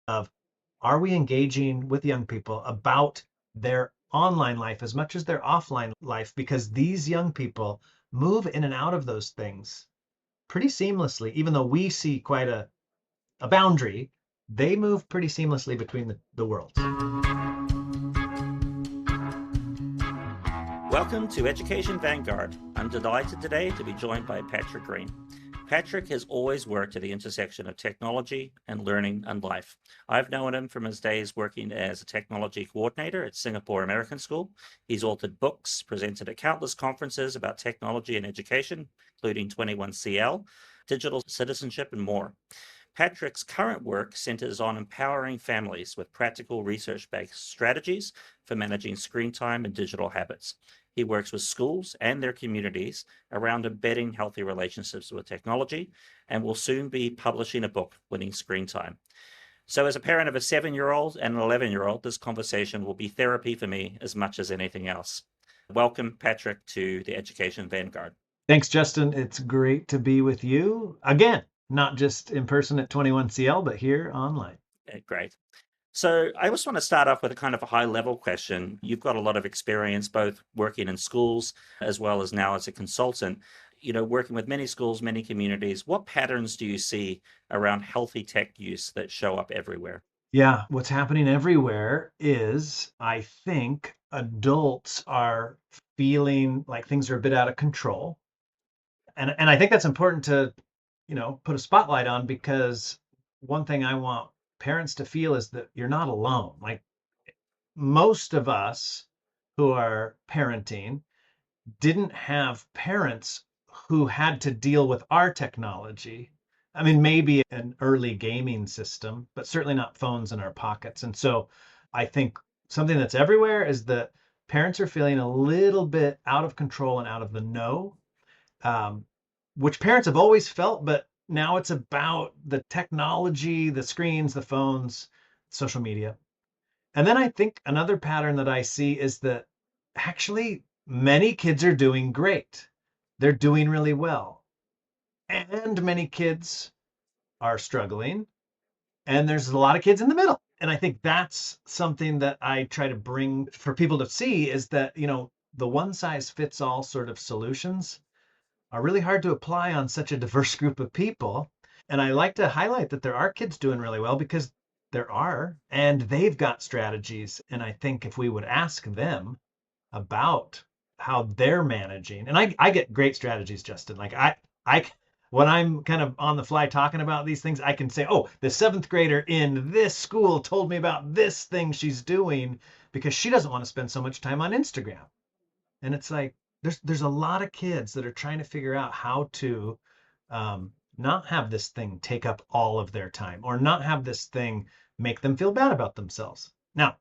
of, are we engaging with young people about their online life as much as their offline life? Because these young people move in and out of those things pretty seamlessly, even though we see quite a boundary, they move pretty seamlessly between the worlds. Welcome to Education Vanguard. I'm delighted today to be joined by Patrick Green. Patrick has always worked at the intersection of technology and learning and life. I've known him from his days working as a technology coordinator at Singapore American School. He's authored books, presented at countless conferences about technology and education, including 21CL, digital citizenship, and more. Patrick's current work centers on empowering families with practical research-based strategies for managing screen time and digital habits. He works with schools and their communities around embedding healthy relationships with technology and will soon be publishing a book, Winning Screen Time. So as a parent of a 7-year-old and an 11-year-old, this conversation will be therapy for me as much as anything else. Welcome, Patrick, to the Education Vanguard. Thanks, Justin. It's great to be with you again, not just in person at 21CL, but here online. Great. So I just want to start off with a kind of a high level question. You've got a lot of experience both working in schools as well as now as a consultant, working with many schools, many communities. What patterns do you see around healthy tech use that show up everywhere? Yeah, what's happening everywhere is I think adults are feeling like things are a bit out of control. And I think that's important to, put a spotlight on, because one thing I want parents to feel is that you're not alone. Like, most of us who are parenting didn't have parents who had to deal with our technology. I mean, maybe an early gaming system, but certainly not phones in our pockets. And so I think something that's everywhere is that parents are feeling a little bit out of control and out of the know, um, which parents have always felt, but now it's about the technology, the screens, the phones, social media. And then I think another pattern that I see is that actually many kids are doing great. They're doing really well. And many kids are struggling. And there's a lot of kids in the middle. And I think that's something that I try to bring for people to see, is that, the one size fits all sort of solutions are really hard to apply on such a diverse group of people. And I like to highlight that there are kids doing really well, because there are, and they've got strategies. And I think if we would ask them about how they're managing, and I get great strategies, Justin. Like I, when I'm kind of on the fly talking about these things, I can say, oh, the seventh grader in this school told me about this thing she's doing because she doesn't want to spend so much time on Instagram. And it's like, there's a lot of kids that are trying to figure out how to not have this thing take up all of their time, or not have this thing make them feel bad about themselves. Now,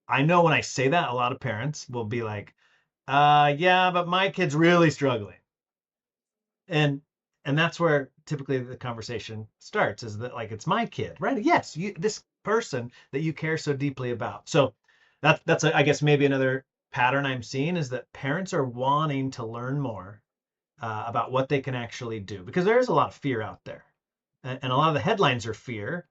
I know when I say that, a lot of parents will be like, yeah, but my kid's really struggling. And that's where typically the conversation starts, is that, like, it's my kid, right? Yes, this person that you care so deeply about. So that's I guess maybe another pattern I'm seeing, is that parents are wanting to learn more about what they can actually do, because there is a lot of fear out there, and a lot of the headlines are fear,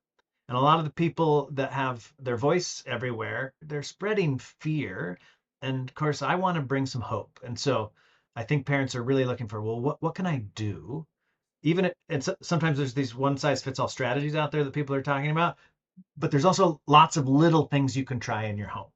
and a lot of the people that have their voice everywhere, they're spreading fear. And of course, I want to bring some hope. And so I think parents are really looking for, well, what can I do? Even and sometimes there's these one size fits all strategies out there that people are talking about, but there's also lots of little things you can try in your home.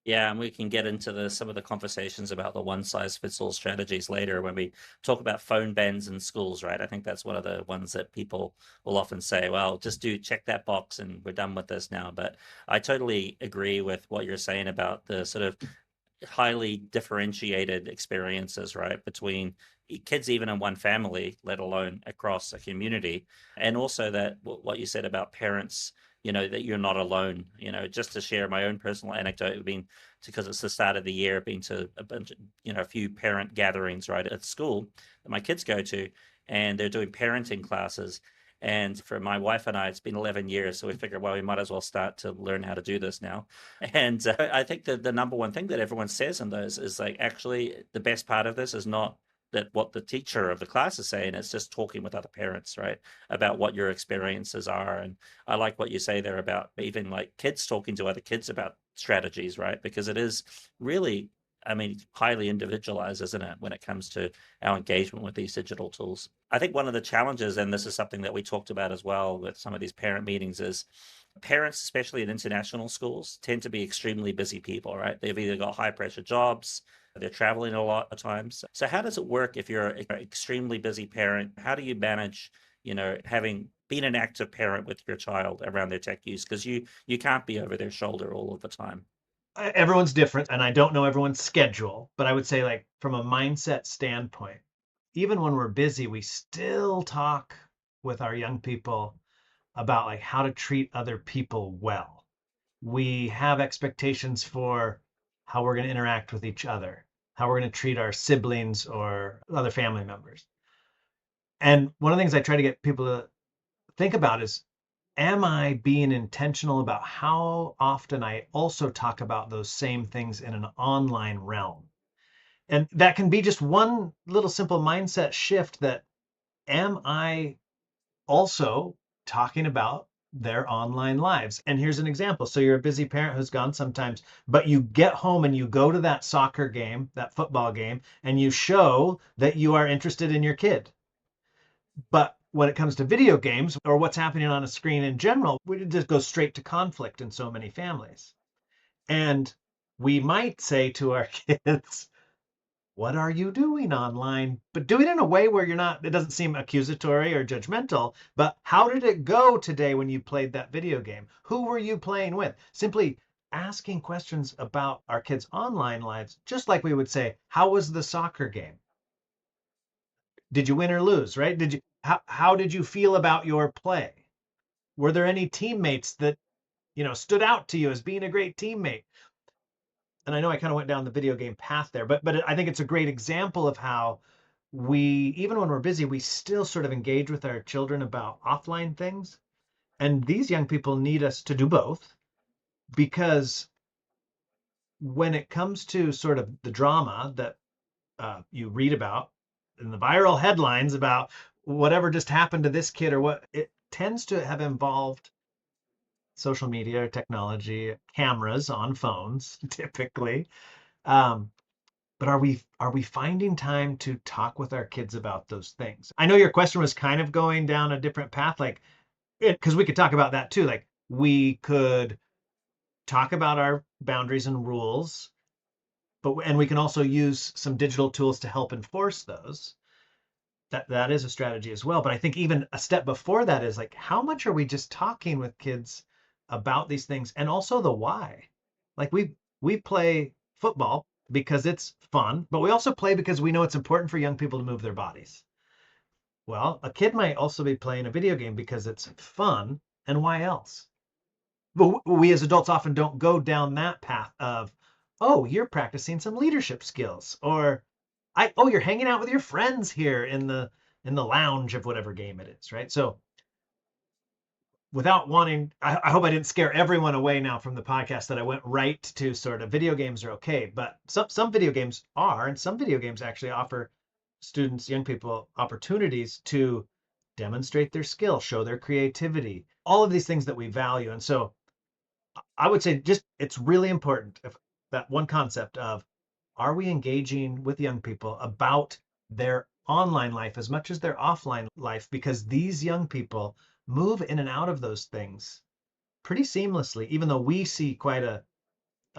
Yeah, and we can get into some of the conversations about the one size fits all strategies later when we talk about phone bans in schools, right? I think that's one of the ones that people will often say, well, just check that box and we're done with this now. But I totally agree with what you're saying about the sort of highly differentiated experiences, right, between kids even in one family, let alone across a community. And also that what you said about parents, that you're not alone. Just to share my own personal anecdote, because it's the start of the year, been to a bunch of, a few parent gatherings, right, at school that my kids go to, and they're doing parenting classes. And for my wife and I, it's been 11 years. So we figured, well, we might as well start to learn how to do this now. And I think that the number one thing that everyone says in those is, like, actually, the best part of this is not that what the teacher of the class is saying. It's just talking with other parents, right, about what your experiences are. And I like what you say there about even like kids talking to other kids about strategies, right? Because it is really, I mean, highly individualized, isn't it, when it comes to our engagement with these digital tools? I think one of the challenges, and this is something that we talked about as well with some of these parent meetings, is parents, especially in international schools, tend to be extremely busy people, right? They've either got high pressure jobs, they're traveling a lot of times. So how does it work if you're an extremely busy parent? How do you manage, having been an active parent with your child around their tech use? Because you can't be over their shoulder all of the time. Everyone's different, and I don't know everyone's schedule, but I would say, like, from a mindset standpoint, even when we're busy, we still talk with our young people about like how to treat other people well. We have expectations for how we're going to interact with each other, how we're going to treat our siblings or other family members. And one of the things I try to get people to think about is, am I being intentional about how often I also talk about those same things in an online realm? And that can be just one little simple mindset shift that, am I also talking about their online lives? And here's an example. So you're a busy parent who's gone sometimes, but you get home and you go to that soccer game, that football game, and you show that you are interested in your kid. But when it comes to video games or what's happening on a screen in general, we just go straight to conflict in so many families. And we might say to our kids, what are you doing online? But do it in a way where it doesn't seem accusatory or judgmental, but how did it go today when you played that video game? Who were you playing with? Simply asking questions about our kids' online lives, just like we would say, how was the soccer game? Did you win or lose, right? How did you feel about your play? Were there any teammates that, stood out to you as being a great teammate? And I know I kind of went down the video game path there, but I think it's a great example of how we, even when we're busy, we still sort of engage with our children about offline things. And these young people need us to do both, because when it comes to sort of the drama that you read about in the viral headlines about whatever just happened to this kid or what, it tends to have involved social media, technology, cameras on phones, typically. Um, but are we finding time to talk with our kids about those things? I know your question was kind of going down a different path, like, because we could talk about that too. Like, we could talk about our boundaries and rules, and we can also use some digital tools to help enforce those. That is a strategy as well. But I think even a step before that is like, how much are we just talking with kids about these things, and also the why? Like, we play football because it's fun, but we also play because we know it's important for young people to move their bodies. Well, a kid might also be playing a video game because it's fun, and why else? But we as adults often don't go down that path of, oh, you're practicing some leadership skills, or you're hanging out with your friends here in the lounge of whatever game it is, right? So without wanting, I hope I didn't scare everyone away now from the podcast that I went right to sort of video games are okay, but some video games are, and some video games actually offer students, young people, opportunities to demonstrate their skill, show their creativity, all of these things that we value. And so I would say, just, it's really important, if that one concept of, are we engaging with young people about their online life as much as their offline life? Because these young people move in and out of those things pretty seamlessly. Even though we see quite a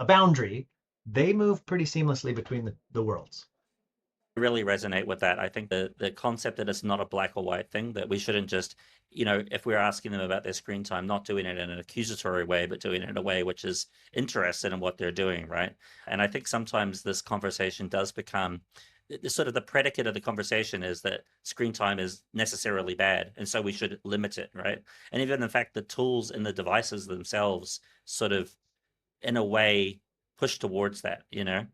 boundary, they move pretty seamlessly between the worlds. Really resonate with that. I think the concept that it's not a black or white thing, that we shouldn't just, if we're asking them about their screen time, not doing it in an accusatory way, but doing it in a way which is interested in what they're doing, right? And I think sometimes this conversation does become the sort of the predicate of the conversation is that screen time is necessarily bad, and so we should limit it, right? And even in fact, the tools and the devices themselves sort of in a way push towards that,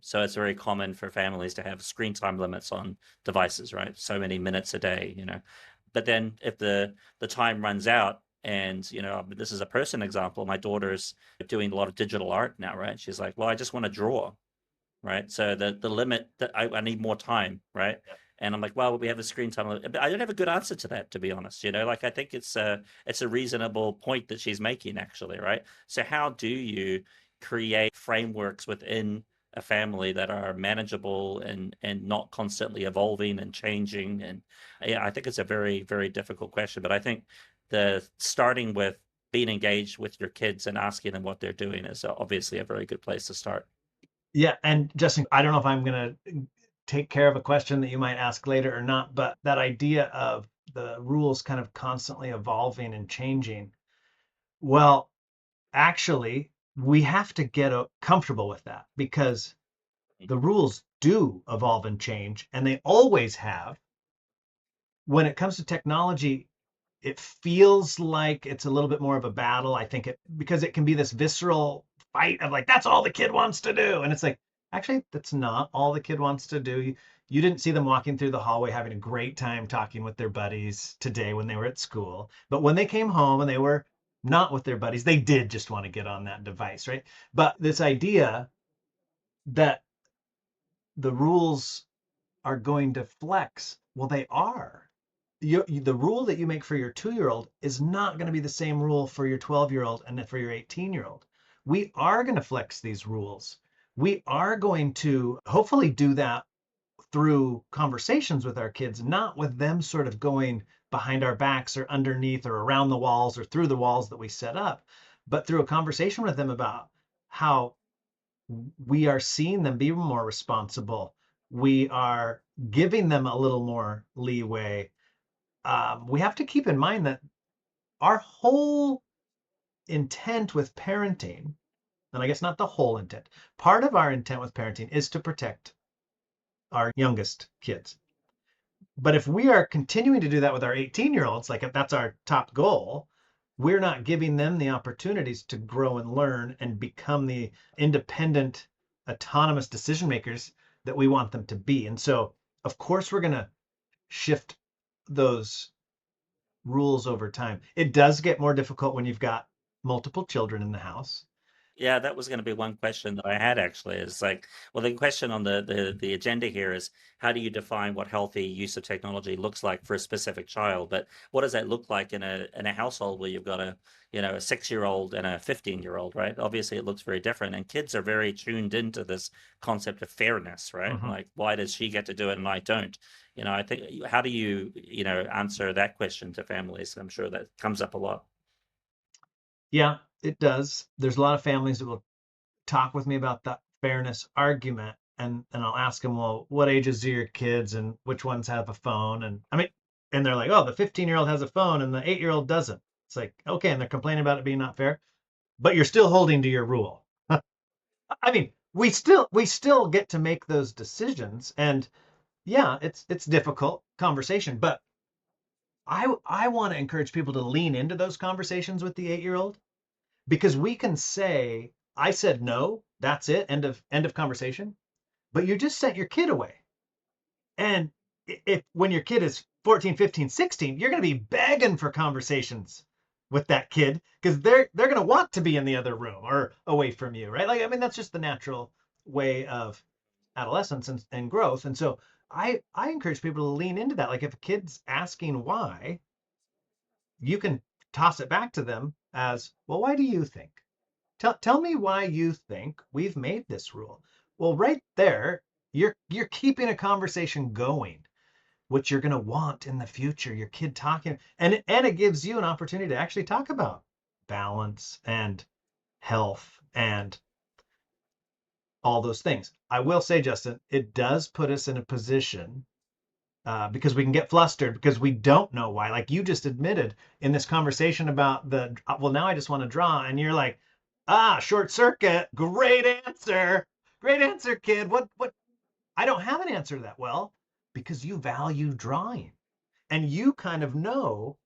so it's very common for families to have screen time limits on devices, right? So many minutes a day, but then if the time runs out, and this is a person example, my daughter's doing a lot of digital art now, right? She's like, well, I just want to draw, right? So the limit that I need more time, right? And I'm like, well, we have a screen time limit. But I don't have a good answer to that, to be honest. Like I think it's a reasonable point that she's making, actually, right? So how do you create frameworks within a family that are manageable and not constantly evolving and changing? And yeah, I think it's a very, very difficult question. But I think the starting with being engaged with your kids and asking them what they're doing is obviously a very good place to start. Yeah, and Justin, I don't know if I'm going to take care of a question that you might ask later or not, but that idea of the rules kind of constantly evolving and changing. Well, actually, we have to get comfortable with that because the rules do evolve and change, and they always have. When it comes to technology, it feels like it's a little bit more of a battle. I think it because it can be this visceral fight of like, that's all the kid wants to do. And it's like, actually, that's not all the kid wants to do. You didn't see them walking through the hallway having a great time talking with their buddies today when they were at school. But when they came home and they were not with their buddies, they did just want to get on that device, right? But this idea that the rules are going to flex. Well, they are. The rule that you make for your 2-year-old is not going to be the same rule for your 12-year-old and for your 18-year-old. We are going to flex these rules. We are going to hopefully do that through conversations with our kids, not with them sort of going behind our backs or underneath or around the walls or through the walls that we set up, but through a conversation with them about how we are seeing them be more responsible. We are giving them a little more leeway. We have to keep in mind that our whole intent with parenting, and I guess not the whole intent, part of our intent with parenting is to protect our youngest kids. But if we are continuing to do that with our 18-year-olds, like if that's our top goal, we're not giving them the opportunities to grow and learn and become the independent, autonomous decision makers that we want them to be. And so, of course, we're going to shift those rules over time. It does get more difficult when you've got multiple children in the house. Yeah, that was going to be one question that I had, actually. Is like, well, the question on the agenda here is how do you define what healthy use of technology looks like for a specific child? But what does that look like in a household where you've got a 6-year-old and a 15-year-old, right? Obviously, it looks very different, and kids are very tuned into this concept of fairness, right? Mhm. Like, why does she get to do it and I don't? I think, how do you answer that question to families? I'm sure that comes up a lot. Yeah, it does. There's a lot of families that will talk with me about that fairness argument, and I'll ask them, well, what ages are your kids and which ones have a phone? And I mean, and they're like, oh, the 15-year-old has a phone and the 8-year-old doesn't. It's like, okay, and they're complaining about it being not fair, but you're still holding to your rule. I mean, we still get to make those decisions, and yeah, it's difficult conversation, but I want to encourage people to lean into those conversations with the 8-year-old because we can say, I said no, that's it, end of conversation. But you just sent your kid away. And if when your kid is 14, 15, 16, you're going to be begging for conversations with that kid because they're going to want to be in the other room or away from you, right? Like I mean that's just the natural way of adolescence and growth. And so I encourage people to lean into that. Like if a kid's asking why, you can toss it back to them as, well, why do you think? Tell me why you think we've made this rule. Well, right there, you're keeping a conversation going, what you're going to want in the future, your kid talking, and it gives you an opportunity to actually talk about balance and health and all those things. I will say, Justin, it does put us in a position because we can get flustered because we don't know why. Like you just admitted in this conversation about well, now I just want to draw. And you're like, short circuit. Great answer, kid. What? I don't have an answer to that. Well, because you value drawing and you kind of know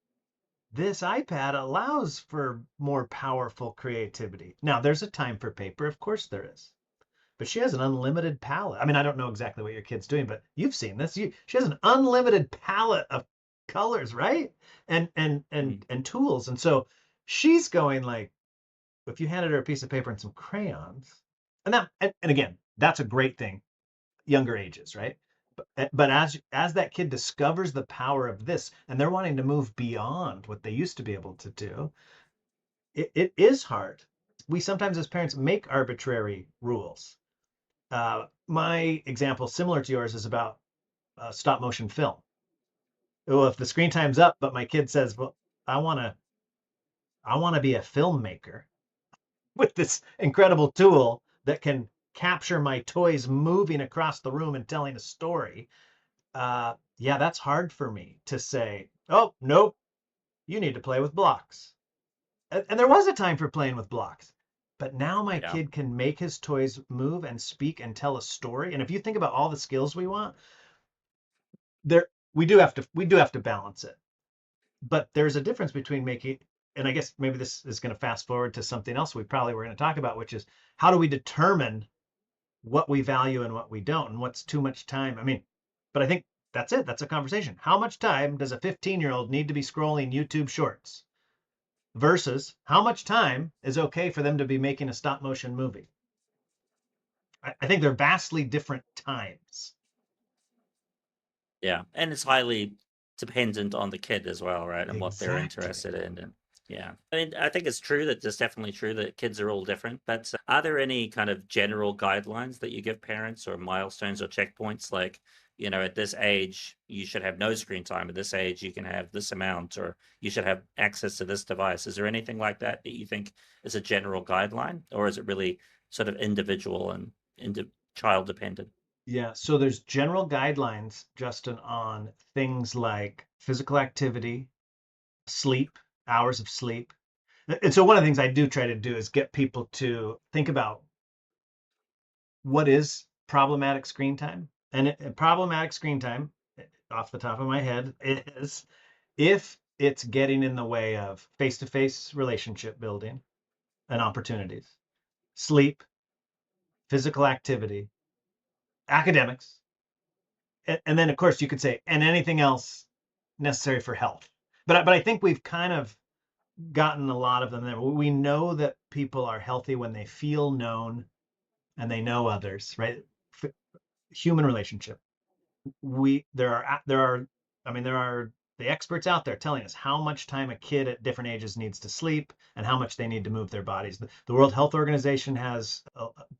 this iPad allows for more powerful creativity. Now, there's a time for paper. Of course there is, but she has an unlimited palette. I mean, I don't know exactly what your kid's doing, but you've seen this. She has an unlimited palette of colors, right? And tools. And so she's going like, if you handed her a piece of paper and some crayons, and again, that's a great thing, younger ages, right? But as that kid discovers the power of this, and they're wanting to move beyond what they used to be able to do, it is hard. We sometimes as parents make arbitrary rules. My example, similar to yours, is about stop motion film. Well, if the screen time's up, but my kid says, "Well, I want to, I want to be a filmmaker with this incredible tool that can capture my toys moving across the room and telling a story," yeah, that's hard for me to say, "Oh, nope, you need to play with blocks." And there was a time for playing with blocks. But now my Yeah. kid can make his toys move and speak and tell a story. And if you think about all the skills we want, there we do have to balance it. But there's a difference between making, and I guess maybe this is going to fast forward to something else we probably were going to talk about, which is how do we determine what we value and what we don't, and what's too much time. I mean, but I think that's it. That's a conversation. How much time does a 15-year-old need to be scrolling YouTube shorts versus how much time is okay for them to be making a stop motion movie? I think they're vastly different times. Yeah, and it's highly dependent on the kid as well, right? And what they're interested Exactly. in. And yeah, I mean, I think it's true that it's definitely true that kids are all different. But are there any kind of general guidelines that you give parents or milestones or checkpoints like, at this age, you should have no screen time. At this age, you can have this amount, or you should have access to this device. Is there anything like that that you think is a general guideline, or is it really sort of individual and child dependent? Yeah, so there's general guidelines, Justin, on things like physical activity, sleep, hours of sleep. And so one of the things I do try to do is get people to think about what is problematic screen time. And problematic screen time, off the top of my head, is if it's getting in the way of face-to-face relationship building and opportunities, sleep, physical activity, academics, and then of course you could say, and anything else necessary for health. But I think we've kind of gotten a lot of them there. We know that people are healthy when they feel known and they know others, right? Human relationship. There are I mean there are the experts out there telling us how much time a kid at different ages needs to sleep and how much they need to move their bodies. The World Health Organization has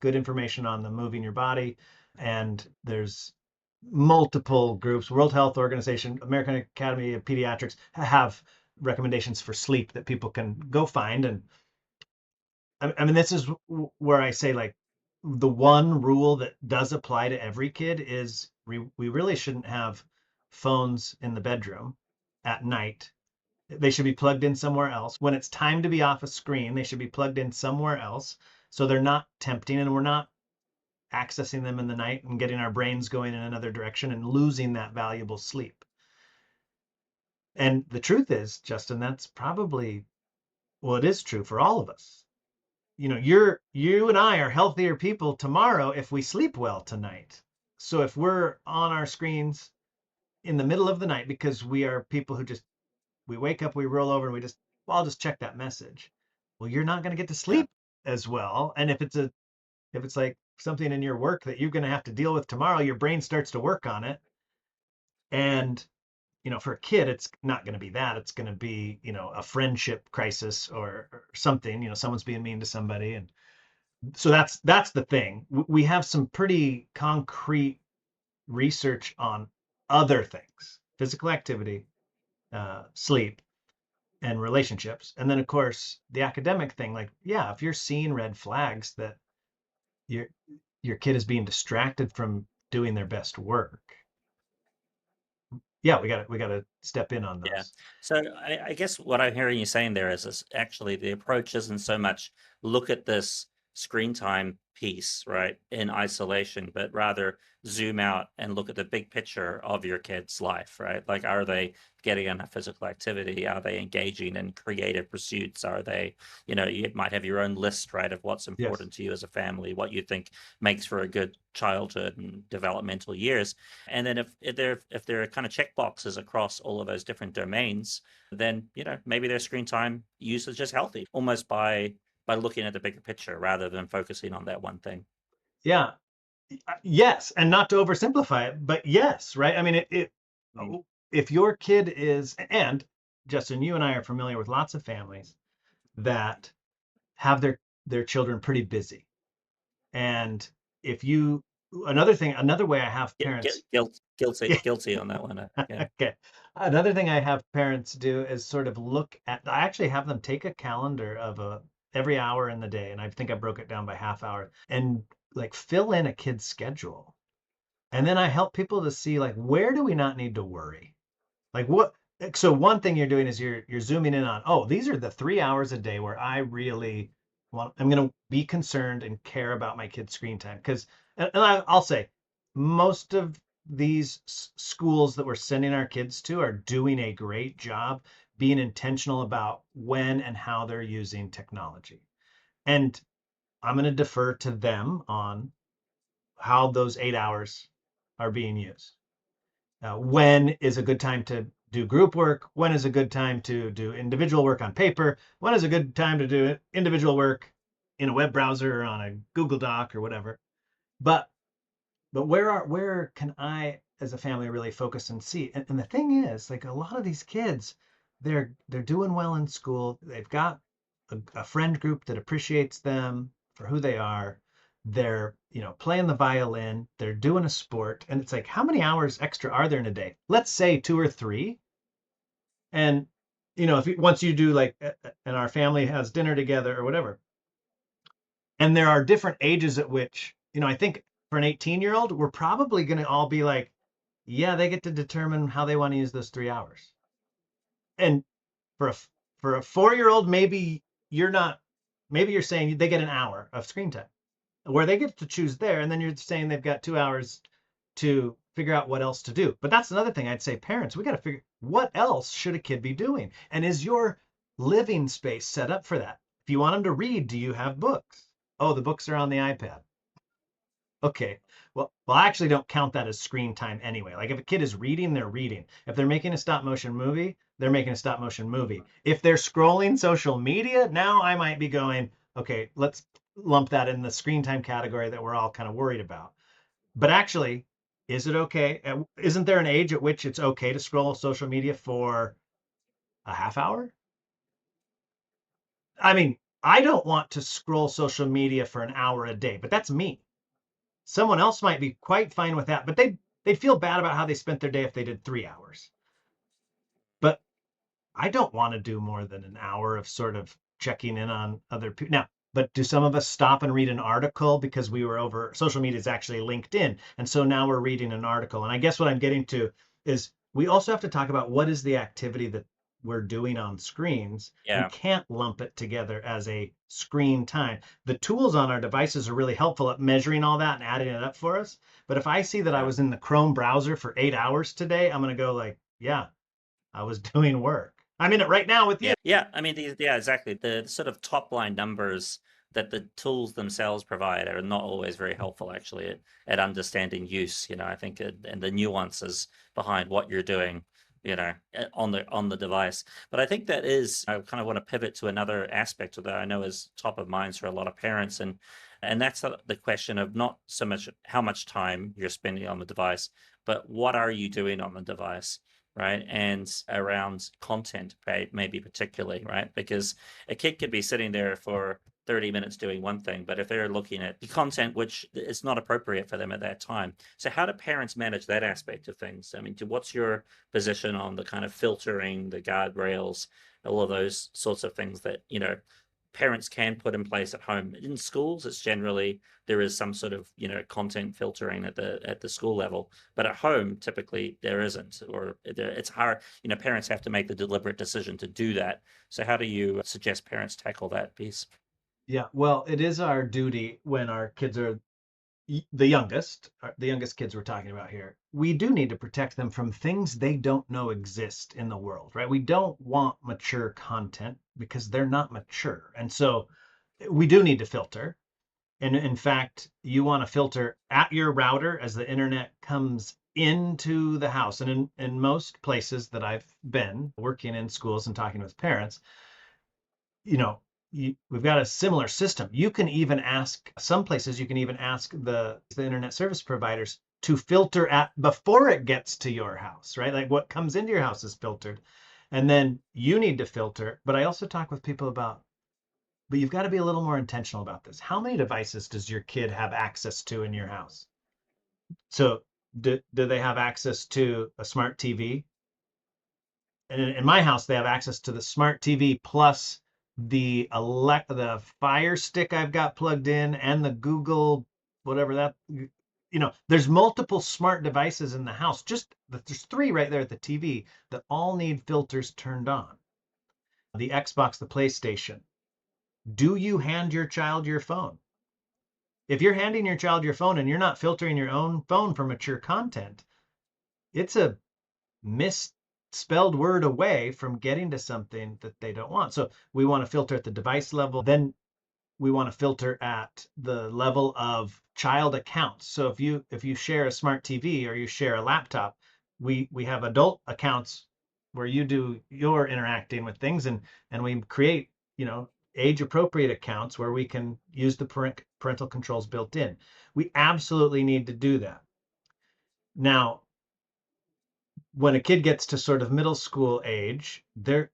good information on the moving your body, and there's multiple groups. World Health Organization, American Academy of Pediatrics have recommendations for sleep that people can go find. And I mean, this is where I say, like, the one rule that does apply to every kid is we really shouldn't have phones in the bedroom at night. They should be plugged in somewhere else. When it's time to be off a screen, they should be plugged in somewhere else so they're not tempting and we're not accessing them in the night and getting our brains going in another direction and losing that valuable sleep. And the truth is, Justin, that's probably, well, it is true for all of us. You and I are healthier people tomorrow if we sleep well tonight. So if we're on our screens in the middle of the night because we are people who just we wake up, we roll over and we just, well, I'll just check that message. Well, you're not going to get to Yeah. sleep as well. And if it's like something in your work that you're going to have to deal with tomorrow, your brain starts to work on it. And for a kid, it's not going to be that. It's going to be, a friendship crisis or something. Someone's being mean to somebody, and so that's the thing. We have some pretty concrete research on other things: physical activity, sleep, and relationships. And then, of course, the academic thing. Like, yeah, if you're seeing red flags that your your kid is being distracted from doing their best work, yeah, we got to step in on Yeah. those. So I guess what I'm hearing you saying there is actually the approach isn't so much look at this screen time piece, right, in isolation, but rather zoom out and look at the big picture of your kid's life, right? Like, are they getting enough physical activity? Are they engaging in creative pursuits? Are they, you might have your own list, right, of what's Yes. important to you as a family, what you think makes for a good childhood and developmental years. And then if there are kind of check boxes across all of those different domains, then maybe their screen time use is just healthy, almost by looking at the bigger picture rather than focusing on that one thing. Yeah. Yes, and not to oversimplify it, but yes, right? I mean, Mm. if your kid is, and Justin, you and I are familiar with lots of families that have their children pretty busy. And if you, another way I have parents, Guilty, yeah, guilty on that one. Yeah. okay. Another thing I have parents do is sort of look at, I actually have them take a calendar of every hour in the day, and I think I broke it down by half hour, and like fill in a kid's schedule. And then I help people to see like where do we not need to worry? Like what so one thing you're doing is you're zooming in on, oh, these are the 3 hours a day where I really I'm gonna be concerned and care about my kid's screen time. Because I'll say most of these schools that we're sending our kids to are doing a great job being intentional about when and how they're using technology. And I'm gonna defer to them on how those 8 hours are being used. When is a good time to do group work? When is a good time to do individual work on paper? When is a good time to do individual work in a web browser or on a Google Doc or whatever? But where can I as a family really focus and see? And the thing is, like a lot of these kids, they're doing well in school. They've got a friend group that appreciates them for who they are. They're, playing the violin, they're doing a sport, and it's like, how many hours extra are there in a day? Let's say two or three. And if once you do like, and our family has dinner together or whatever, and there are different ages at which, I think for an 18-year-old, we're probably going to all be like, yeah, they get to determine how they want to use those 3 hours. And for a for a 4-year-old, maybe you're saying they get an hour of screen time where they get to choose there, and then you're saying they've got 2 hours to figure out what else to do. But that's another thing I'd say, parents, we got to figure what else should a kid be doing? And is your living space set up for that? If you want them to read, do you have books? Oh, the books are on the iPad. Okay. Well, I actually don't count that as screen time anyway. Like if a kid is reading, they're reading. If they're making a stop motion movie, they're making a stop motion movie. If they're scrolling social media, now I might be going, okay, let's lump that in the screen time category that we're all kind of worried about. But actually, is it okay? Isn't there an age at which it's okay to scroll social media for a half hour? I mean, I don't want to scroll social media for an hour a day, but that's me. Someone else might be quite fine with that, but they'd feel bad about how they spent their day if they did 3 hours. But I don't want to do more than an hour of sort of checking in on other people. Now, but do some of us stop and read an article because we were over social media is actually LinkedIn. And so now we're reading an article. And I guess what I'm getting to is we also have to talk about what is the activity that we're doing on screens. We Yeah. can't lump it together as a screen time. The tools on our devices are really helpful at measuring all that and adding it up for us. But if I see that I Yeah. was in the Chrome browser for 8 hours today, I'm going to go like, yeah, I was doing work. I'm in it right now with you. Yeah, yeah. I mean, yeah, exactly. The sort of top line numbers that the tools themselves provide are not always very helpful, actually, at understanding use. I think, and the nuances behind what you're doing, on the device. But I think that is, I kind of want to pivot to another aspect of that I know is top of mind for a lot of parents, and that's the question of not so much how much time you're spending on the device, but what are you doing on the device? Right, and around content, right, maybe particularly, right, because a kid could be sitting there for 30 minutes doing one thing, but if they're looking at the content which is not appropriate for them at that time. So how do parents manage that aspect of things? I mean, what's your position on the kind of filtering, the guardrails, all of those sorts of things that parents can put in place at home? In schools, it's generally there is some sort of content filtering at the school level, but at home typically there isn't, or it's hard. Parents have to make the deliberate decision to do that. So how do you suggest parents tackle that piece? Yeah, well, it is our duty when our kids are the youngest kids we're talking about here. We do need to protect them from things they don't know exist in the world, right? We don't want mature content because they're not mature. And so we do need to filter. And in fact, you want to filter at your router as the internet comes into the house. And in most places that I've been working in schools and talking with parents, you know, we've got a similar system. You can even ask, some places you can even ask the internet service providers to filter at before it gets to your house, right? Like what comes into your house is filtered. And then you need to filter. But I also talk with people about, but you've got to be a little more intentional about this. How many devices does your kid have access to in your house? So do they have access to a smart TV? And in my house, they have access to the smart TV plus the Fire Stick I've got plugged in and the Google whatever that there's multiple smart devices in the house. Just there's three right there at the TV that all need filters turned on. The Xbox, the PlayStation. Do you hand your child your phone? If you're handing your child your phone and you're not filtering your own phone for mature content, it's a misspelled word away from getting to something that they don't want. So we want to filter at the device level. Then we want to filter at the level of child accounts. So if you share a smart TV or you share a laptop, we have adult accounts where you do your interacting with things, and we create, age appropriate accounts where we can use the parental controls built in. We absolutely need to do that. Now, when a kid gets to sort of middle school age, they're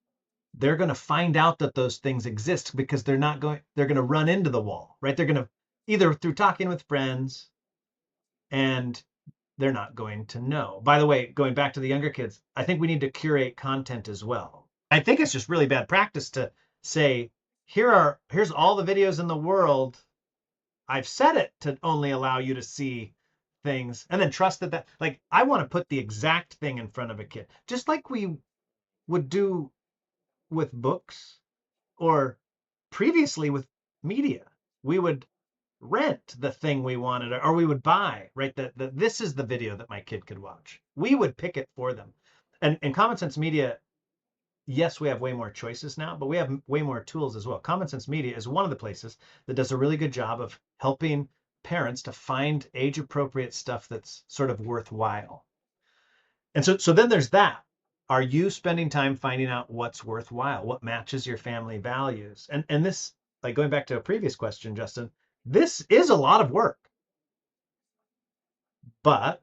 going to find out that those things exist because they're going to run into the wall, right? They're going to either through talking with friends, and they're not going to know. By the way, going back to the younger kids, I think we need to curate content as well. I think it's just really bad practice to say, here's all the videos in the world. I've set it to only allow you to see things and then trust that like I want to put the exact thing in front of a kid, just like we would do with books or previously with media. We would rent the thing we wanted, or we would buy, right? That this is the video that my kid could watch. We would pick it for them. And in Common Sense Media, yes, we have way more choices now, but we have way more tools as well. Common Sense Media is one of the places that does a really good job of helping parents to find age appropriate stuff that's sort of worthwhile. And so then there's that. Are you spending time finding out what's worthwhile, what matches your family values? And this, like going back to a previous question, Justin, this is a lot of work. But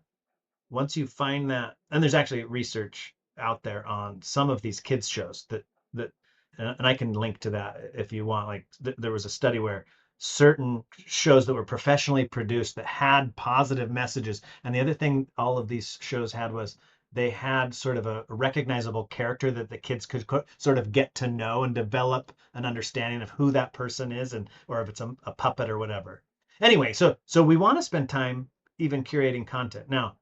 once you find that, and there's actually research out there on some of these kids shows that and I can link to that if you want. Like there was a study where certain shows that were professionally produced that had positive messages, and the other thing all of these shows had was they had sort of a recognizable character that the kids could sort of get to know and develop an understanding of who that person is, and or if it's a puppet or whatever. Anyway, so we want to spend time even curating content. Now,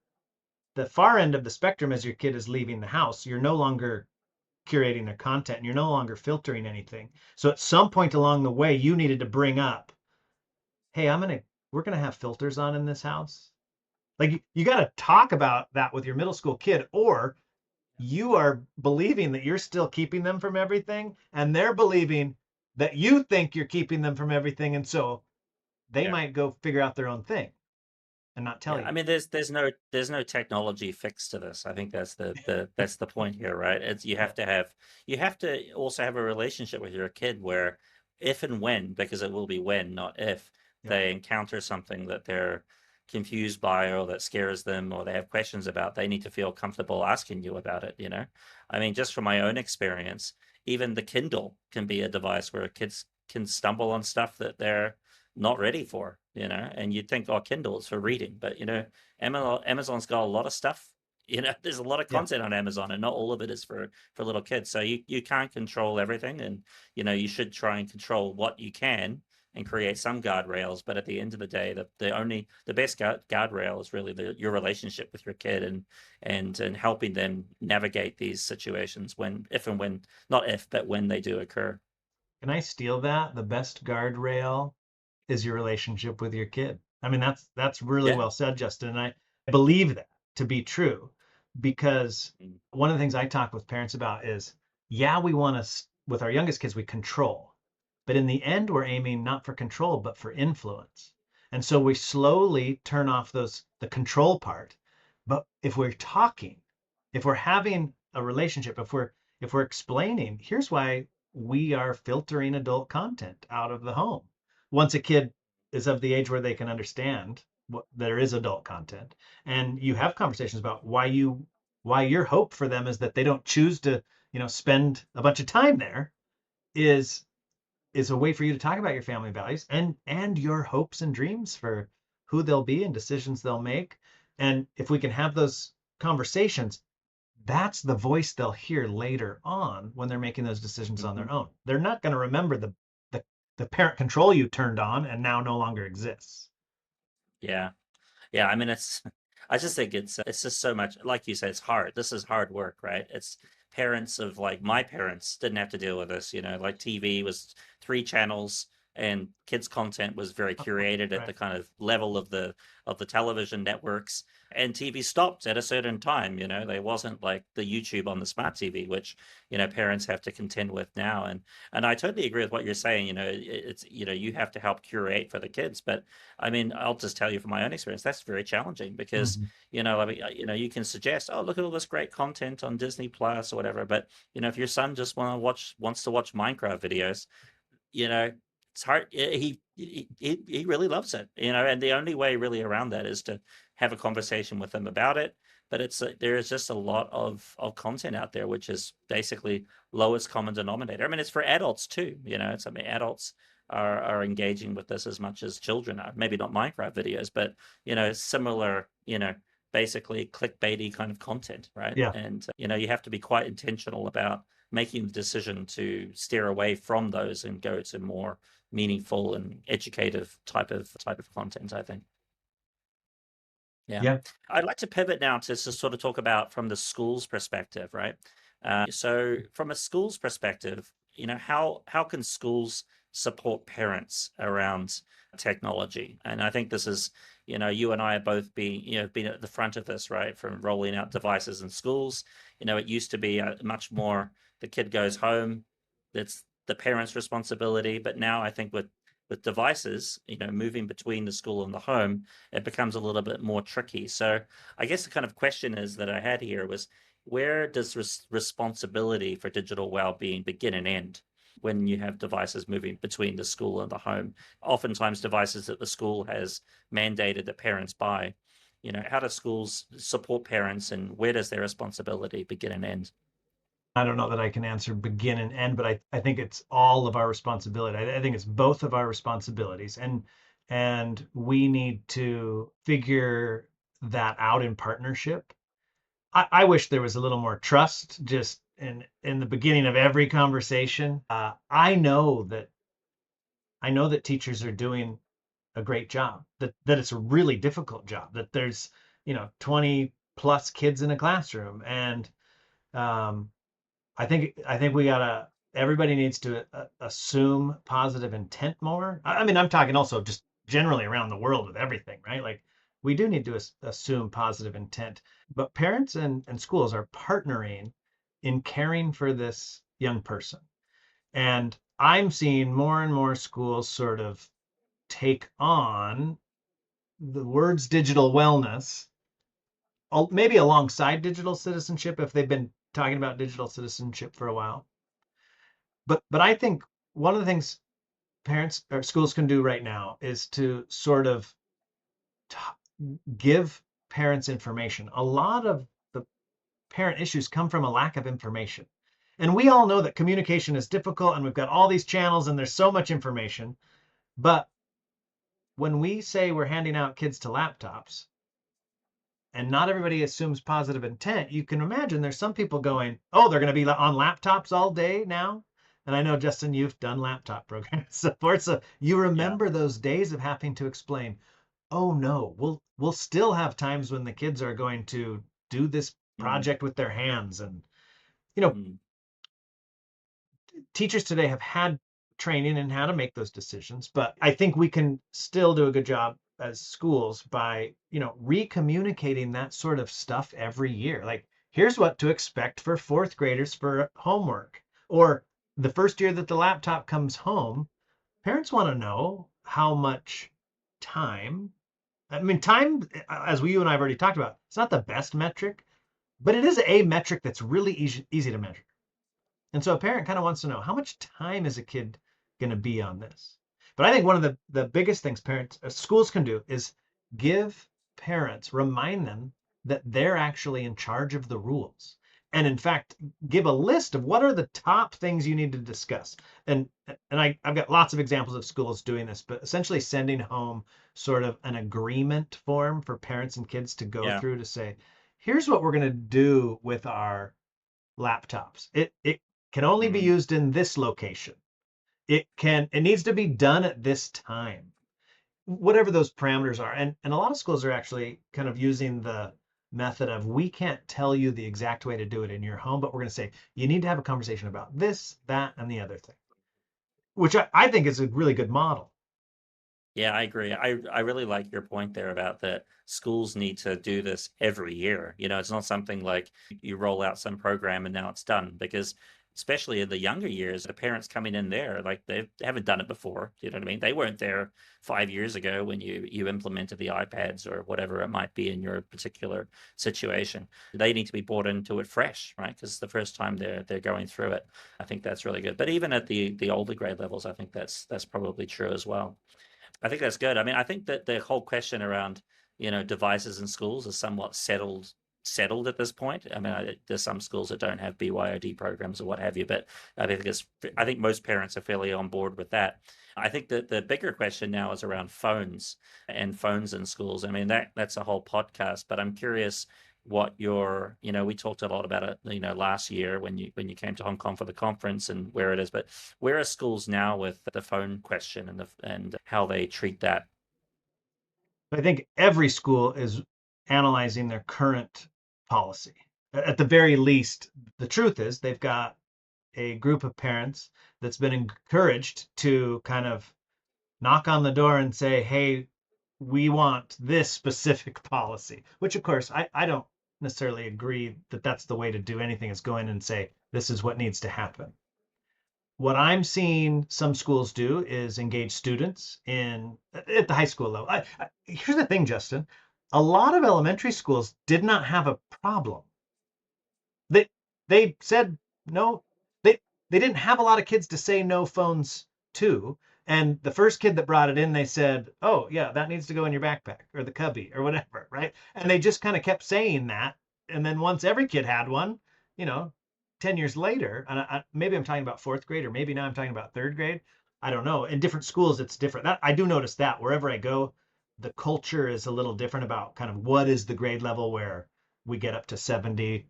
the far end of the spectrum, as your kid is leaving the house, you're no longer curating their content and you're no longer filtering anything. So at some point along the way, you needed to bring up, hey, we're gonna have filters on in this house. Like you got to talk about that with your middle school kid, or you are believing that you're still keeping them from everything, and they're believing that you think you're keeping them from everything, and so they Yeah. might go figure out their own thing and not tell Yeah, I you. mean, there's no technology fix to this. I think that's the point here, right? It's Yeah, you have to also have a relationship with your kid where if and when, because it will be when, not if, yeah, they encounter something that they're confused by or that scares them or they have questions about, they need to feel comfortable asking you about it, you know? I mean, just from my own experience, even the Kindle can be a device where kids can stumble on stuff that they're not ready for, and you'd think, oh, Kindle is for reading, but Amazon's got a lot of stuff. There's a lot of yeah. content on Amazon, and not all of it is for little kids. So you can't control everything, and you should try and control what you can and create some guardrails. But at the end of the day, the best guardrail is really your relationship with your kid, and helping them navigate these situations when, if and when, not if, but when they do occur. Can I steal that? The best guardrail is your relationship with your kid. I mean, that's really Yeah. well said, Justin. And I believe that to be true because Mm. one of the things I talk with parents about is, yeah, we want to, with our youngest kids, we control, but in the end, we're aiming not for control, but for influence. And so we slowly turn off the control part. But if we're talking, if we're having a relationship, if we're explaining, here's why we are filtering adult content out of the home. Once a kid is of the age where they can understand what there is adult content, and you have conversations about why your hope for them is that they don't choose to, spend a bunch of time there, is is a way for you to talk about your family values and your hopes and dreams for who they'll be and decisions they'll make. And if we can have those conversations, that's the voice they'll hear later on when they're making those decisions on Hmm. their own. They're not going to remember the the parent control you turned on and now no longer exists. Yeah. Yeah, I mean, I just think it's just so much, like you said, it's hard. This is hard work, right? It's parents of like my parents didn't have to deal with this, like TV was three channels and kids content was very curated at Right. the kind of level of the television networks. And TV stopped at a certain time, there wasn't like the YouTube on the smart TV, which, parents have to contend with now. And I totally agree with what you're saying, it's, you have to help curate for the kids, but I mean, I'll just tell you from my own experience, that's very challenging because, Mhm. I mean, you can suggest, oh, look at all this great content on Disney Plus or whatever. But, if your son just wants to watch Minecraft videos, you know, it's hard. He really loves it, and the only way really around that is to have a conversation with him about it. But there is just a lot of content out there, which is basically lowest common denominator. I mean, it's for adults too. I mean, adults are engaging with this as much as children are. Maybe not Minecraft videos, but similar. Basically clickbaity kind of content, right? Yeah. And you have to be quite intentional about making the decision to steer away from those and go to more meaningful and educative type of content, I think. Yeah. Yeah. I'd like to pivot now to sort of talk about from the school's perspective, right? So from a school's perspective, how can schools support parents around technology? And I think this is, you and I have both been at the front of this, right? From rolling out devices in schools. It used to be much more the kid goes home, it's the parent's responsibility. But now I think with devices, moving between the school and the home, it becomes a little bit more tricky. So I guess the kind of question is that I had here was, where does responsibility for digital well-being begin and end when you have devices moving between the school and the home? Oftentimes devices that the school has mandated that parents buy. How do schools support parents, and where does their responsibility begin and end? I don't know that I can answer begin and end, but I think it's all of our responsibility. I think it's both of our responsibilities, and we need to figure that out in partnership. I wish there was a little more trust just in the beginning of every conversation. I know that teachers are doing a great job, that it's a really difficult job, that there's 20 plus kids in a classroom, and um, I think we gotta everybody needs to assume positive intent more. I mean, I'm talking also just generally around the world with everything, right? Like we do need to assume positive intent, but parents and schools are partnering in caring for this young person. And I'm seeing more and more schools sort of take on the words digital wellness, maybe alongside digital citizenship if they've been talking about digital citizenship for a while. But I think one of the things parents or schools can do right now is to sort of give parents information. A lot of the parent issues come from a lack of information. And we all know that communication is difficult and we've got all these channels and there's so much information. But when we say we're handing out kids to laptops and not everybody assumes positive intent, you can imagine there's some people going, oh, they're going to be on laptops all day now. And I know, Justin, you've done laptop program support. So you Yeah. remember those days of having to explain, oh no, we'll still have times when the kids are going to do this Mm, project with their hands. And you know, mm, teachers today have had training in how to make those decisions, but I think we can still do a good job as schools by, recommunicating that sort of stuff every year. Like, here's what to expect for fourth graders for homework. Or the first year that the laptop comes home, parents want to know how much time. I mean, time, as you and I have already talked about, it's not the best metric, but it is a metric that's really easy to measure. And so a parent kind of wants to know, how much time is a kid going to be on this? But I think one of the biggest things parents schools can do is give parents, remind them that they're actually in charge of the rules. And in fact, give a list of what are the top things you need to discuss. I've got lots of examples of schools doing this, but essentially sending home sort of an agreement form for parents and kids to go Yeah. through to say, here's what we're going to do with our laptops. It can only be Mhm. used in this location. It needs to be done at this time. Whatever those parameters are. And a lot of schools are actually kind of using the method of, we can't tell you the exact way to do it in your home, but we're going to say you need to have a conversation about this, that, and the other thing, which I think is a really good model. Yeah, I agree. I really like your point there about that schools need to do this every year. You know, it's not something like you roll out some program and now it's done, because especially in the younger years, the parents coming in there, like they haven't done it before. You know what I mean? They weren't there 5 years ago when you implemented the iPads or whatever it might be in your particular situation. They need to be brought into it fresh, right? Because it's the first time they're going through it. I think that's really good. But even at the older grade levels, I think that's probably true as well. I think that's good. I mean, I think that the whole question around, devices in schools is somewhat settled at this point. I mean, there's some schools that don't have BYOD programs or what have you, but I think most parents are fairly on board with that. I think that the bigger question now is around phones and phones in schools. I mean, that's a whole podcast, but I'm curious what your, we talked a lot about it, last year when you came to Hong Kong for the conference and where it is, but where are schools now with the phone question and how they treat that? I think every school is analyzing their current policy. At the very least, the truth is they've got a group of parents that's been encouraged to kind of knock on the door and say, hey, we want this specific policy, which of course I don't necessarily agree that that's the way to do anything, is go in and say, this is what needs to happen. What I'm seeing some schools do is engage students in at the high school level. Here's the thing, Justin. A lot of elementary schools did not have a problem. They said no. They didn't have a lot of kids to say no phones to. And the first kid that brought it in, they said, "Oh yeah, that needs to go in your backpack or the cubby or whatever," right? And they just kind of kept saying that. And then once every kid had one, you know, 10 years later, and maybe I'm talking about fourth grade, or maybe now I'm talking about third grade. I don't know. In different schools, it's different. That I do notice that wherever I go, the culture is a little different about kind of what is the grade level where we get up to 70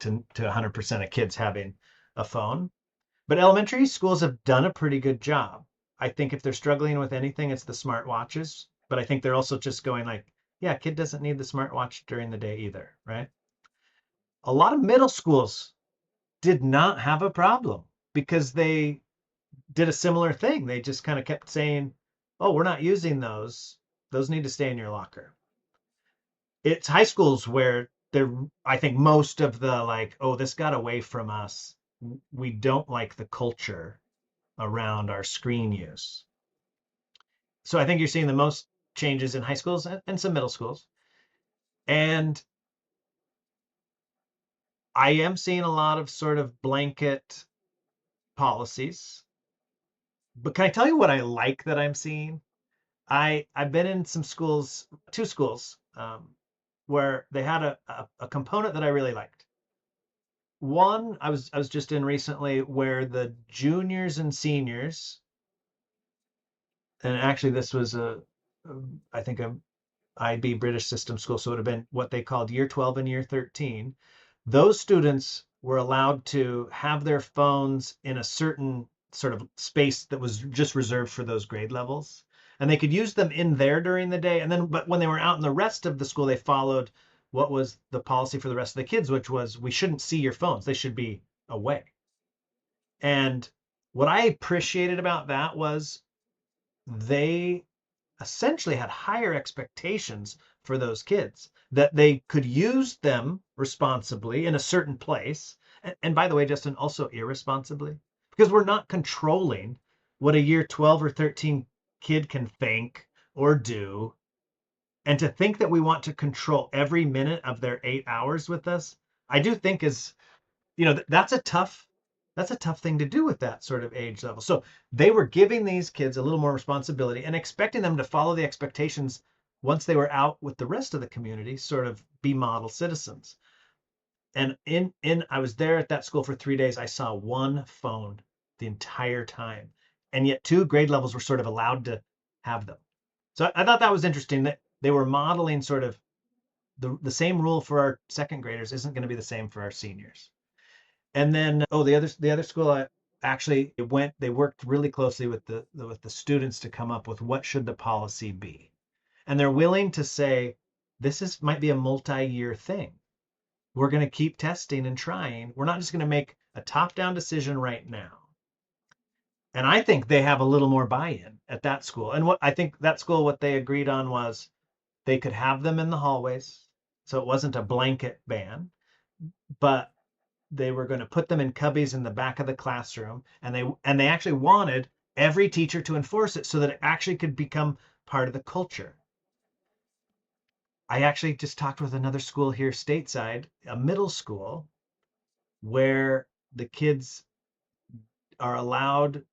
to 100% of kids having a phone. But elementary schools have done a pretty good job. I think if they're struggling with anything, it's the smartwatches. But I think they're also just going like, yeah, kid doesn't need the smartwatch during the day either, right? A lot of middle schools did not have a problem because they did a similar thing. They just kind of kept saying, oh, we're not using those. Those need to stay in your locker. It's high schools where there, I think most of the like, oh, this got away from us. We don't like the culture around our screen use. So I think you're seeing the most changes in high schools and some middle schools. And I am seeing a lot of sort of blanket policies. But can I tell you what I like that I'm seeing? I've been in some schools, two schools, where they had a component that I really liked. One, I was just in recently where the juniors and seniors, and actually this was I think a IB British system school, so it would have been what they called year 12 and year 13. Those students were allowed to have their phones in a certain sort of space that was just reserved for those grade levels. And they could use them in there during the day. And then, but when they were out in the rest of the school, they followed what was the policy for the rest of the kids, which was we shouldn't see your phones. They should be away. And what I appreciated about that was they essentially had higher expectations for those kids, that they could use them responsibly in a certain place. And by the way, Justin, also irresponsibly, because we're not controlling what a year 12 or 13 kid can think or do. And to think that we want to control every minute of their 8 hours with us, I do think is, that's a tough. That's a tough thing to do with that sort of age level. So they were giving these kids a little more responsibility and expecting them to follow the expectations once they were out with the rest of the community, sort of be model citizens. And in I was there at that school for 3 days. I saw one phone the entire time, and yet two grade levels were sort of allowed to have them. So I thought that was interesting that they were modeling sort of the same rule for our second graders isn't going to be the same for our seniors. And then the other school I actually it went they worked really closely with the students to come up with what should the policy be. And they're willing to say this is might be a multi-year thing. We're going to keep testing and trying. We're not just going to make a top-down decision right now. And I think they have a little more buy-in at that school. And what I think that school, what they agreed on was they could have them in the hallways. So it wasn't a blanket ban, but they were going to put them in cubbies in the back of the classroom. And they actually wanted every teacher to enforce it so that it actually could become part of the culture. I actually just talked with another school here stateside, a middle school, where the kids are allowed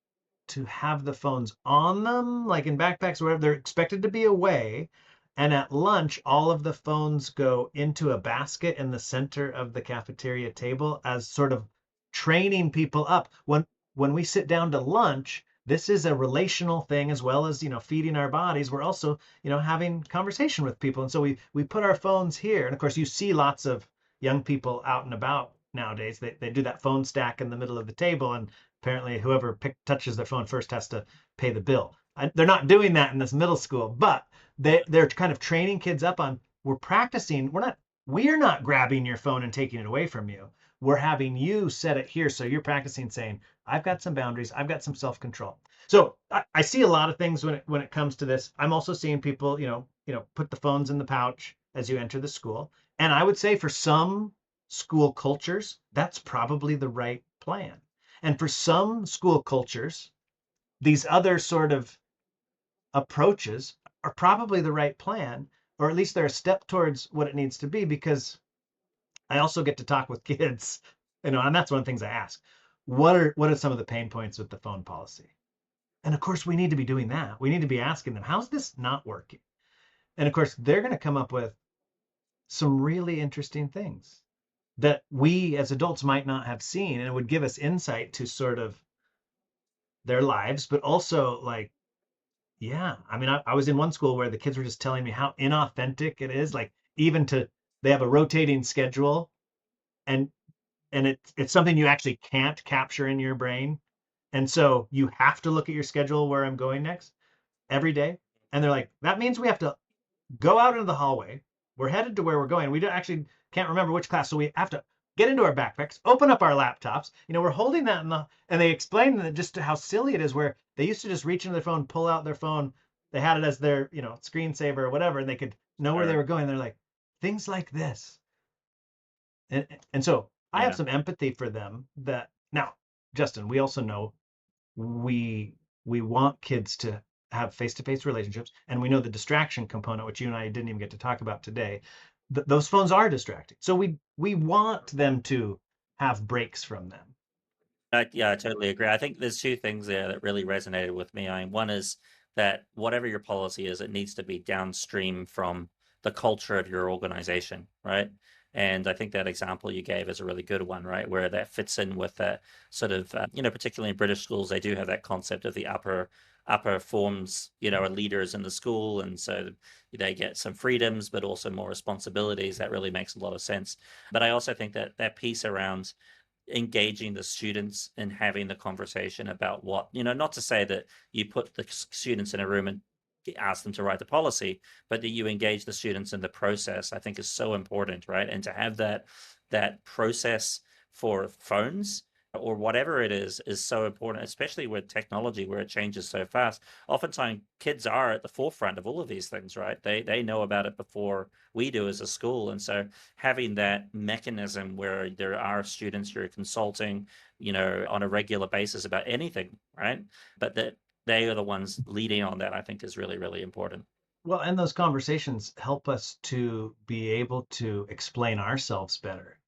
to have the phones on them, like in backpacks or whatever. They're expected to be away. And at lunch, all of the phones go into a basket in the center of the cafeteria table as sort of training people up. When we sit down to lunch, this is a relational thing as well as, feeding our bodies. We're also, having conversation with people. And so we put our phones here. And of course, you see lots of young people out and about nowadays. They do that phone stack in the middle of the table, and apparently whoever touches their phone first has to pay the bill. They're not doing that in this middle school, but they're kind of training kids up on we're practicing. We're not grabbing your phone and taking it away from you. We're having you set it here, so you're practicing saying, I've got some boundaries, I've got some self-control. So I see a lot of things when it comes to this. I'm also seeing people, put the phones in the pouch as you enter the school. And I would say for some school cultures, that's probably the right plan. And for some school cultures, these other sort of approaches are probably the right plan, or at least they're a step towards what it needs to be, because I also get to talk with kids, and that's one of the things I ask. What are some of the pain points with the phone policy? And of course, we need to be doing that. We need to be asking them, how's this not working? And of course, they're going to come up with some really interesting things that we as adults might not have seen, and it would give us insight to sort of their lives, but also like, yeah, I mean, I was in one school where the kids were just telling me how inauthentic it is. Like even they have a rotating schedule, and it's something you actually can't capture in your brain. And so you have to look at your schedule where I'm going next every day. And they're like, that means we have to go out into the hallway. We're headed to where we're going. We don't actually can't remember which class, so we have to get into our backpacks, open up our laptops. We're holding that and they explain that just how silly it is. Where they used to just reach into their phone, pull out their phone. They had it as their screensaver or whatever, and they could know where they Sure. were going. They're like things like this, and so I have Yeah. some empathy for them. That now, Justin, we also know we we want kids to have face-to-face relationships, and we know the distraction component, which you and I didn't even get to talk about today. Those phones are distracting, so we want them to have breaks from them. Yeah, I totally agree. I think there's two things there that really resonated with me. One is that whatever your policy is, it needs to be downstream from the culture of your organization, right? And I think that example you gave is a really good one, right? Where that fits in with that sort of, particularly in British schools, they do have that concept of the upper forms, are leaders in the school, and so they get some freedoms, but also more responsibilities. That really makes a lot of sense. But I also think that that piece around engaging the students and having the conversation about what, not to say that you put the students in a room and ask them to write the policy, but that you engage the students in the process, I think is so important, right? And to have that process for phones or whatever it is so important, especially with technology where it changes so fast. Oftentimes kids are at the forefront of all of these things, right? They know about it before we do as a school. And so having that mechanism where there are students you're consulting, on a regular basis about anything, right? But that they are the ones leading on that, I think is really, really important. Well, and those conversations help us to be able to explain ourselves better.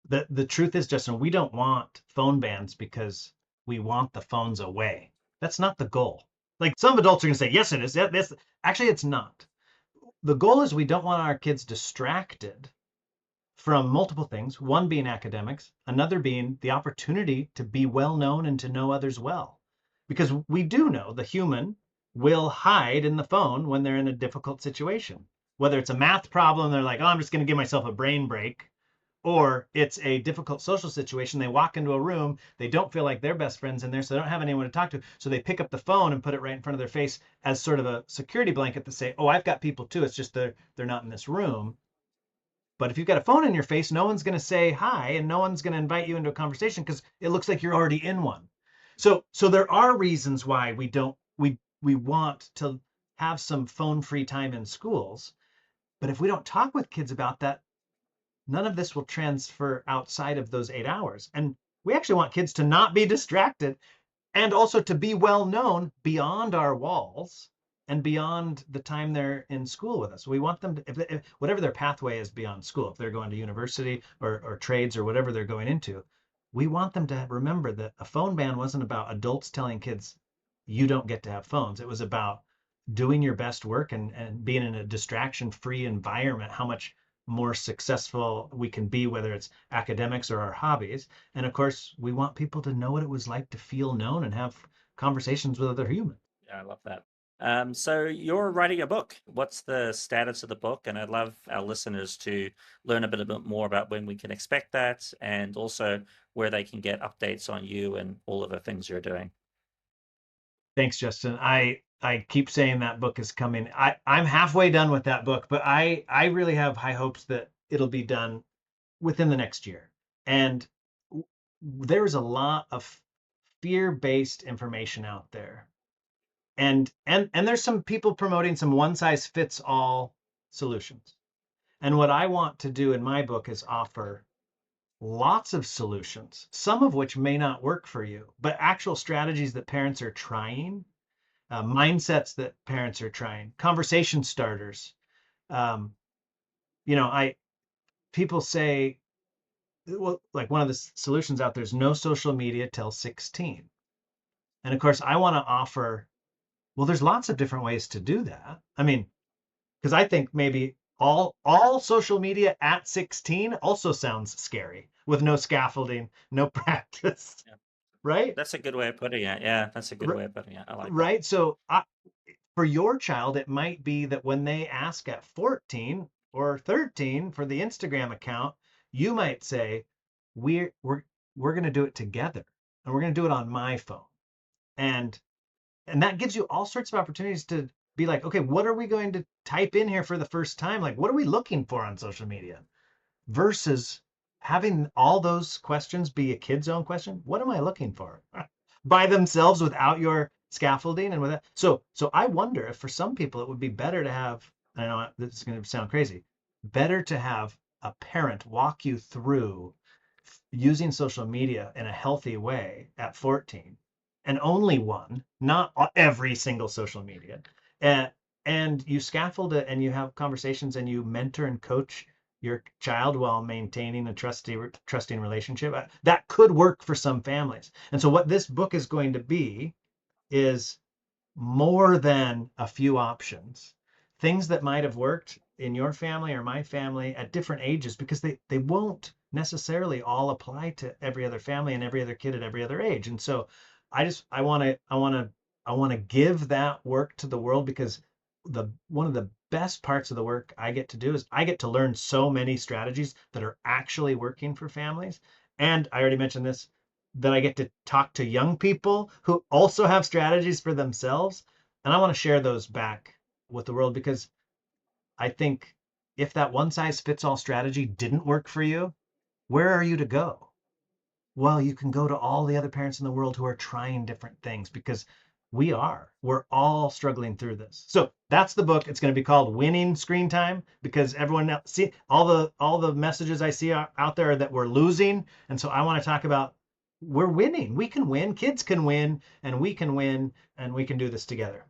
The truth is, Justin, we don't want phone bans because we want the phones away. That's not the goal. Like some adults are going to say, yes, it is. Yeah, this actually, it's not. The goal is we don't want our kids distracted from multiple things. One being academics, another being the opportunity to be well known and to know others well. Because we do know the human will hide in the phone when they're in a difficult situation. Whether it's a math problem, they're like, oh, I'm just going to give myself a brain break, or it's a difficult social situation. They walk into a room, they don't feel like their best friends in there, so they don't have anyone to talk to. So they pick up the phone and put it right in front of their face as sort of a security blanket to say, oh, I've got people too. It's just they're not in this room. But if you've got a phone in your face, no one's going to say hi and no one's going to invite you into a conversation because it looks like you're already in one. So there are reasons why we want to have some phone free time in schools. But if we don't talk with kids about that, none of this will transfer outside of those 8 hours. And we actually want kids to not be distracted and also to be well known beyond our walls and beyond the time they're in school with us. We want them to, if whatever their pathway is beyond school, if they're going to university or trades or whatever they're going into, we want them to remember that a phone ban wasn't about adults telling kids you don't get to have phones. It was about doing your best work and being in a distraction free environment, how much more successful we can be, whether it's academics or our hobbies. And of course, we want people to know what it was like to feel known and have conversations with other humans. Yeah, I love that. So you're writing a book. What's the status of the book? And I'd love our listeners to learn a bit more about when we can expect that, and also where they can get updates on you and all of the things you're doing. Thanks, Justin. I keep saying that book is coming. I'm halfway done with that book, but I really have high hopes that it'll be done within the next year. And there's a lot of fear-based information out there. And there's some people promoting some one size fits all solutions. And what I want to do in my book is offer lots of solutions, some of which may not work for you, but actual strategies that parents are trying, mindsets that parents are trying, conversation starters. Um, I people say, well, like one of the solutions out there is no social media till 16. And of course, I want to offer, well, there's lots of different ways to do that. I mean, because I think maybe all social media at 16 also sounds scary with no scaffolding, no practice, Yeah. right? That's a good way of putting it. Yeah, that's a good R- way of putting it. I like that. right. So for your child, it might be that when they ask at 14 or 13 for the Instagram account, you might say, we're going to do it together and we're going to do it on my phone. And and that gives you all sorts of opportunities to be like, okay, what are we going to type in here for the first time? Like, what are we looking for on social media? Versus having all those questions be a kid's own question. What am I looking for? By themselves without your scaffolding and with that. So I wonder if for some people it would be better to have, I know this is going to sound crazy, better to have a parent walk you through using social media in a healthy way at 14, and only one, not every single social media. And and you scaffold it and you have conversations and you mentor and coach your child while maintaining a trusting relationship. That could work for some families. And so what this book is going to be is more than a few options, things that might have worked in your family or my family at different ages, because they won't necessarily all apply to every other family and every other kid at every other age. And so I want to give that work to the world, because the one of the best parts of the work I get to do is I get to learn so many strategies that are actually working for families. And I already mentioned this, that I get to talk to young people who also have strategies for themselves. And I want to share those back with the world, because I think if that one size fits all strategy didn't work for you, where are you to go? Well, you can go to all the other parents in the world who are trying different things, because we're all struggling through this. So that's the book. It's going to be called Winning Screen Time, because everyone now see all the messages I see out there that we're losing. And so I want to talk about, we're winning. We can win. Kids can win, and we can win, and we can do this together.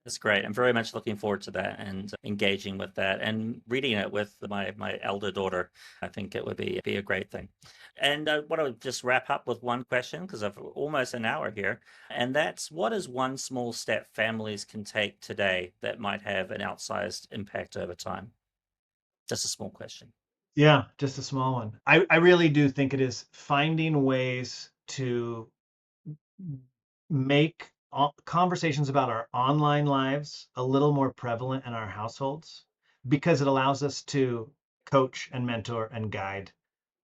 That's great. I'm very much looking forward to that and engaging with that and reading it with my elder daughter. I think it would be a great thing. And I want to just wrap up with one question because I've almost an hour here. And that's, what is one small step families can take today that might have an outsized impact over time? Just a small question. Yeah, just a small one. I really do think it is finding ways to make conversations about our online lives a little more prevalent in our households, because it allows us to coach and mentor and guide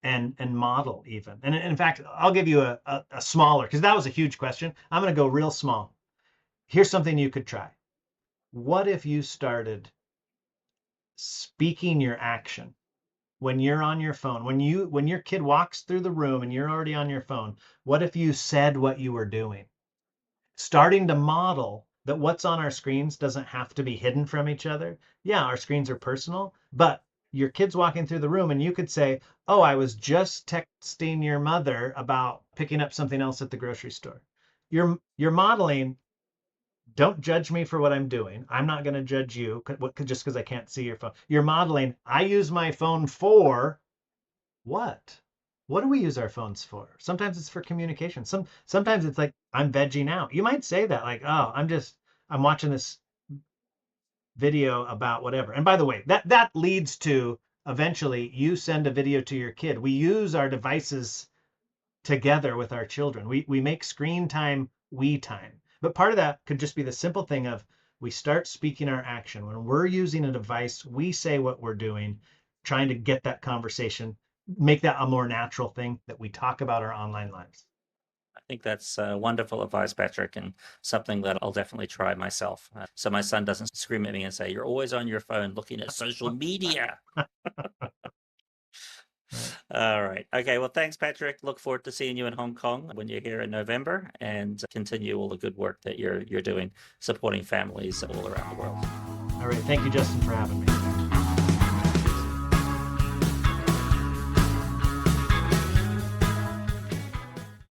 and model even. And in fact, I'll give you a smaller, because that was a huge question. I'm going to go real small. Here's something you could try. What if you started speaking your action when you're on your phone, when your kid walks through the room and you're already on your phone? What if you said what you were doing? Starting to model that what's on our screens doesn't have to be hidden from each other. Yeah, our screens are personal, but your kid's walking through the room and you could say, "Oh, I was just texting your mother about picking up something else at the grocery store." You're modeling, don't judge me for what I'm doing. I'm not going to judge you just because I can't see your phone. You're modeling, I use my phone for what? What do we use our phones for? Sometimes it's for communication. Sometimes it's like, I'm vegging out. You might say that, like, "Oh, I'm watching this video about whatever." And by the way, that leads to eventually you send a video to your kid. We use our devices together with our children. We make screen time we time. But part of that could just be the simple thing of, we start speaking our action. When we're using a device, we say what we're doing, trying to get that conversation, make that a more natural thing that we talk about our online lives. I think that's wonderful advice, Patrick, and something that I'll definitely try myself. So my son doesn't scream at me and say, "You're always on your phone looking at social media." Right. All right. Okay. Well, thanks, Patrick. Look forward to seeing you in Hong Kong when you're here in November, and continue all the good work that you're doing, supporting families all around the world. All right. Thank you, Justin, for having me.